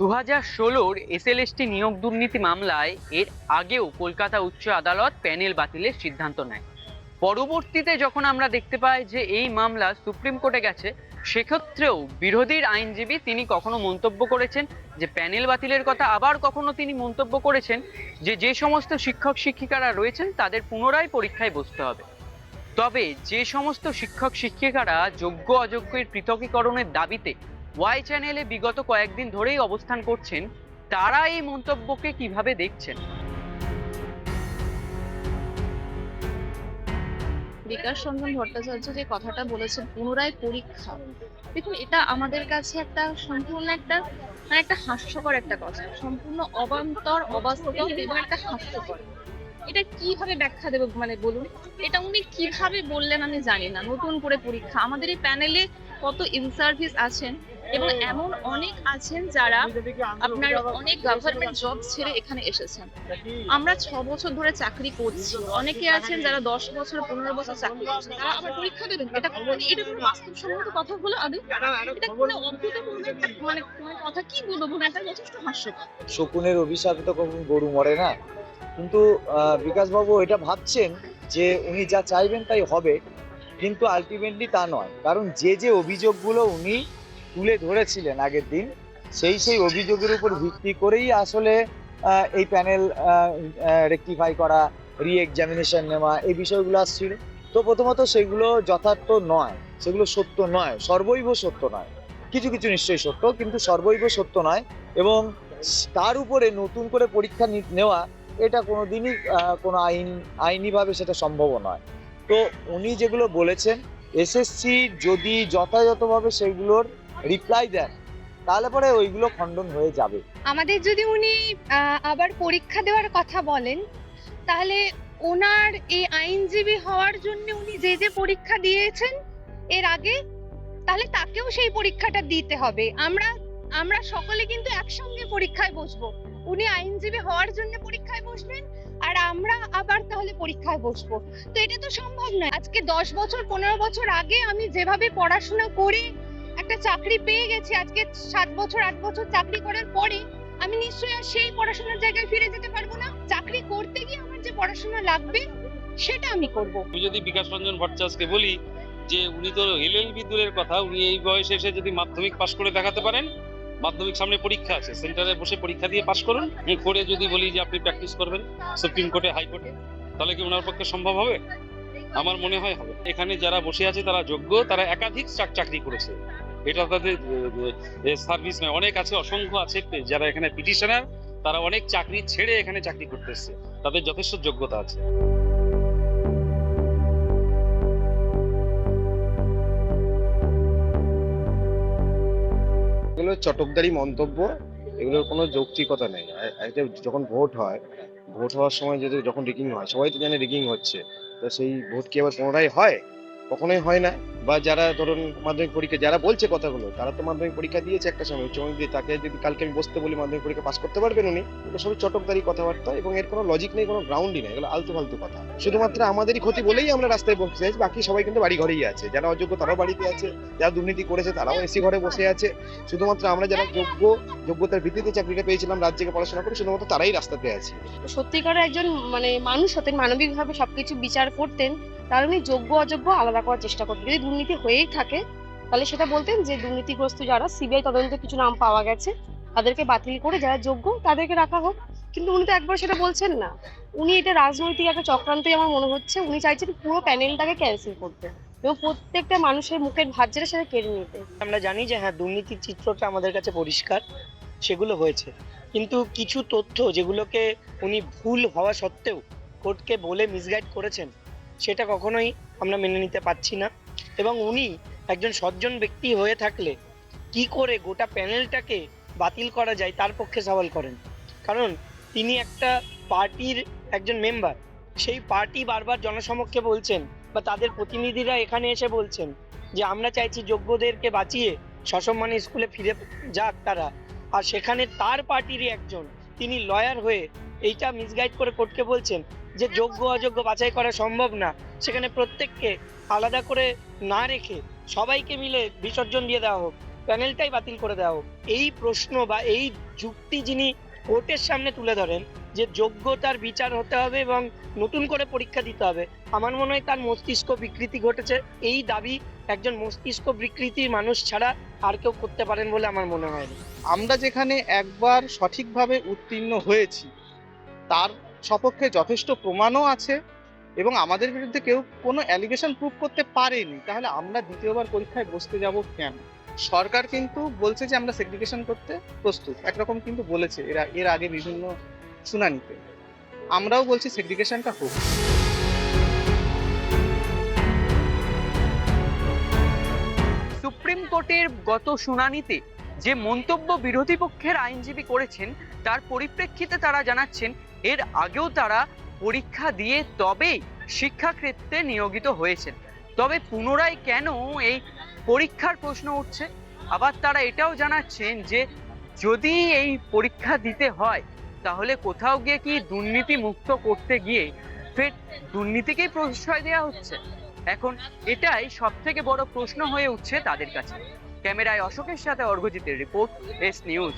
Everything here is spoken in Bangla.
2016-র এসএলএসটি নিয়োগ দুর্নীতি মামলায় এর আগেও কলকাতা উচ্চ আদালত প্যানেল বাতিলের সিদ্ধান্ত নেয়। পরবর্তীতে যখন আমরা দেখতে পাই যে এই মামলা সুপ্রিম কোর্টে গেছে, সেক্ষেত্রেও বিরোধীর আইনজীবী তিনি কখনো মন্তব্য করেছেন যে প্যানেল বাতিলের কথা, আবার কখনো তিনি মন্তব্য করেছেন যে যে সমস্ত শিক্ষক শিক্ষিকারা রয়েছেন তাদের পুনরায় পরীক্ষায় বসতে হবে। তবে যে সমস্ত শিক্ষক শিক্ষিকারা যোগ্য অযোগ্যের পৃথকীকরণের দাবিতে ওয়াই চ্যানেলে বিগত কয়েকদিন ধরেই অবস্থান করছেন, তারা এই মন্তব্যকে কিভাবে দেখছেন? বিকাশ রঞ্জন ভট্টাচার্য যে কথাটা বলেছেন পুনরায় পরীক্ষা, দেখুন এটা আমাদের কাছে একটা সম্পূর্ণ একটা হাস্যকর একটা কথা, সম্পূর্ণ অবান্তর, অবাস্তব এবং একটা হাস্যকর। এটা কিভাবে ব্যাখ্যা দেবো বলুন, এটা উনি কিভাবে বললেন আমি জানি না। নতুন করে পরীক্ষা, আমাদের এই প্যানেলে কত ইন সার্ভিস আছেন এবং এমন অনেক আছেন যারা আপনার অনেক গভর্নমেন্ট জব ছেড়ে এখানে এসেছেন। আমরা 6 বছর ধরে চাকরি করছি, অনেকে আছেন যারা 10 বছর 15 বছর চাকরি করছেন, তারা আবার পরীক্ষা দেবেন। এটা কোনো বাস্তবসম্মত কথা হলো আদৌ? এটা কোনো অভূতপূর্ব একটা কথা, কি বলবো, এটা যথেষ্ট হাস্যকর। শকুনের অভিশাপে তো কখন গরু মরে না। কিন্তু বিকাশবাবু এটা ভাবছেন যে উনি যা চাইবেন তাই হবে, কিন্তু আলটিমেটলি তা নয়। কারণ যে অভিযোগগুলো উনি তুলে ধরেছিলেন আগের দিন, সেই অভিযোগের উপর ভিত্তি করেই আসলে এই প্যানেল রেকটিফাই করা, রি এক্সামিনেশন নেওয়া, এই বিষয়গুলো আসছিল। তো প্রথমত সেগুলো যথার্থ নয়, সেগুলো সত্য নয়, সর্বৈব সত্য নয়। কিছু কিছু নিশ্চয়ই সত্য, কিন্তু সর্বৈব সত্য নয়। এবং তার উপরে নতুন করে পরীক্ষা নেওয়া, এটা কোনোদিনই কোনো আইনিভাবে সেটা সম্ভব নয়। তো উনি যেগুলো বলেছেন, এসএসসি যদি যথাযথভাবে সেগুলোর রিপ্লাই দেন, তাহলে পরে ওইগুলো খণ্ডন হয়ে যাবে। আমাদের যদি উনি আবার পরীক্ষা দেওয়ার কথা বলেন, তাহলে ওনার এই আইনজীবী হওয়ার জন্য উনি যে পরীক্ষা দিয়েছেন এর আগে, তাহলে তাকেও সেই পরীক্ষাটা দিতে হবে। আমরা সকলে কিন্তু একসঙ্গে পরীক্ষায় বসবো। উনি আইনজীবী হওয়ার জন্য পরীক্ষায় বসবেন, আর আমরা আবার তাহলে পরীক্ষায় বসবো। তো এটা তো সম্ভব নয়। আজকে 10 বছর 15 বছর আগে আমি যেভাবে পড়াশোনা করে একটা চাকরি পেয়ে গেছি, আজকে 7 বছর 8 বছর চাকরি করার পরে আমি নিশ্চয়ই আর সেই পড়াশোনার জায়গায় ফিরে যেতে পারবো না। চাকরি করতে গিয়ে আমার যে পড়াশোনা লাগবে সেটা আমি করব। আমি যদি বিকাশ রঞ্জন ভট্টাচার্যকে বলি যে উনি তো এলএলবি দূরের কথা, উনি এই বয়সে এসে যদি মাধ্যমিক পাশ করে দেখাতে পারেন, মাধ্যমিক সামনে পরীক্ষা আছে, সেন্টারে বসে পরীক্ষা দিয়ে পাশ করুন, করে যদি বলি যে আপনি প্র্যাকটিস করবেন সুপ্রিম কোর্টে, হাইকোর্টে, তাহলে কি ওনার পক্ষে সম্ভব হবে? আমার মনে হয় হবে। এখানে যারা বসে আছে তারা যোগ্য, তারা একাধিক চাকরি করেছে, এটা তাদের সার্ভিস নয়। অনেক আছে, অসংখ্য আছে যারা এখানে পিটিশনার, তারা অনেক চাকরি ছেড়ে এখানে চাকরি করতে এসছে, তাদের যথেষ্ট যোগ্যতা আছে। এগুলো চটকদারি মন্তব্য, এগুলোর কোনো যৌক্তিকতা নেই। যখন ভোট হয়, ভোট হওয়ার সময় যখন রিগিং হয়, সবাই তো জানে রিগিং হচ্ছে, তো সেই ভোট কি আবার পুনরায় হয়? কখনোই হয় না। বা যারা ধরুন মাধ্যমিক পরীক্ষা, যারা বলছে কথাগুলো, তারা তো মাধ্যমিক পরীক্ষা দিয়েছে একটা সময়, উচ্চ মাধ্যমিক দিয়ে। তাকে যদি কালকে আমি বসতে বলি মাধ্যমিক পরীক্ষা পাস করতে পারবেন উনি? এগুলো সবই চটকদারি কথাবার্তা, এবং এর কোনো লজিক নেই, কোনো গ্রাউন্ডই নেই, এগুলো আলতু ফালতু কথা। শুধুমাত্র আমাদেরই ক্ষতি বলেই আমরা রাস্তায় বসে আছি, বাকি সবাই কিন্তু বাড়ি ঘরেই আছে। যারা অযোগ্য তারাও বাড়িতে আছে, যারা দুর্নীতি করেছে তারাও এসি ঘরে বসে আছে। শুধুমাত্র আমরা যারা যোগ্যতার ভিত্তিতে চাকরিটা পেয়েছিলাম, রাজ্যকে পড়াশোনা করে, শুধুমাত্র তারাই রাস্তাতে আছি। সত্যিকার একজন মানুষ হতেন, মানবিকভাবে সবকিছু বিচার করতেন, তার উনি যোগ্য অযোগ্য আলাদা করার চেষ্টা করতেন। যদি দুর্নীতি হয়েই থাকে তাহলে সেটা বলতেন যে দুর্নীতিগ্রস্ত যারা, সিবিআই তদন্তে কিছু নাম পাওয়া গেছে, তাদেরকে বাতিল করে যারা যোগ্য তাদেরকে রাখা হোক। কিন্তু উনি তো একবার সেটা বলছেন না। উনি এটা রাজনৈতিক একটা চক্রান্তই আমার মনে হচ্ছে। উনি চাইছেন পুরো প্যানেলটাকে ক্যান্সেল করতে এবং প্রত্যেকটা মানুষের মুখের ভাত যেটা সেটা কেড়ে নিতে। আমরা জানি যে হ্যাঁ, দুর্নীতির চিত্রটা আমাদের কাছে পরিষ্কার, সেগুলো হয়েছে। কিন্তু কিছু তথ্য যেগুলোকে উনি ভুল হওয়া সত্ত্বেও কোর্টকে বলে মিসগাইড করেছেন, সেটা কখনোই আমরা মেনে নিতে পারছি না। এবং উনি একজন সজ্জন ব্যক্তি হয়ে থাকলে কি করে গোটা প্যানেলটাকে বাতিল করা যায় তার পক্ষে সওয়াল করেন। কারণ তিনি একটা পার্টির একজন মেম্বার, সেই পার্টি বারবার জনসমক্ষে বলছেন, বা তাদের প্রতিনিধিরা এখানে এসে বলছেন যে আমরা চাইছি যোগ্যদেরকে বাঁচিয়ে সসম্মানে স্কুলে ফিরে যাক তারা। আর সেখানে তার পার্টিরই একজন, তিনি লয়ার হয়ে এইটা মিসগাইড করে কোর্টকে বলছেন যে যোগ্য অযোগ্য বাছাই করা সম্ভব না, সেখানে প্রত্যেককে আলাদা করে না রেখে সবাইকে মিলে বিসর্জন দিয়ে দেওয়া হোক। প্যানেলটাই বাতিল করে দেওয়া হোক। এই প্রশ্ন বা এই যুক্তি যিনি কোর্টের সামনে তুলে ধরেন যে যোগ্যতার বিচার হতে হবে এবং নতুন করে পরীক্ষা দিতে হবে, আমার মনে হয় তার মস্তিষ্ক বিকৃতি ঘটেছে। এই দাবি একজন মস্তিষ্ক বিকৃতির মানুষ ছাড়া আর কেউ করতে পারেন বলে আমার মনে হয় না। আমরা যেখানে একবার সঠিকভাবে উত্তীর্ণ হয়েছি তার সপক্ষে যথেষ্ট প্রমাণও আছে এবং আমাদের বিরুদ্ধে কেউ কোনো অ্যালিগেশন প্রুভ করতে পারেনি, তাহলে আমরা দ্বিতীয়বার পরীক্ষায় বসতে যাব কেন? সরকার কিন্তু বলছে যে আমরা সেগ্রিগেশন করতে প্রস্তুত, একরকম কিন্তু বলেছে এর আগে বিভিন্ন শুনানিতে। আমরাও বলছি সেগ্রিগেশনটা হোক। সুপ্রিম কোর্টের গত শুনানিতে যে মন্তব্য বিরোধী পক্ষের আইনজীবী করেছেন তার পরিপ্রেক্ষিতে তারা জানাচ্ছেন এর আগেও তারা পরীক্ষা দিয়ে তবেই শিক্ষাক্ষেত্রে নিয়োজিত হয়েছেন। তবে পুনরায় কেন এই পরীক্ষার প্রশ্ন উঠছে? আবার তারা এটাও জানাচ্ছেন যে যদি এই পরীক্ষা দিতে হয় তাহলে কোথাও গিয়ে কি দুর্নীতি মুক্ত করতে গিয়ে ফের দুর্নীতিকেই প্রশ্রয় দেওয়া হচ্ছে? এখন এটাই সব থেকে বড় প্রশ্ন হয়ে উঠছে তাদের কাছে। ক্যামেরায় অশোকের সাথে অর্ঘজিতের রিপোর্ট, এস নিউজ।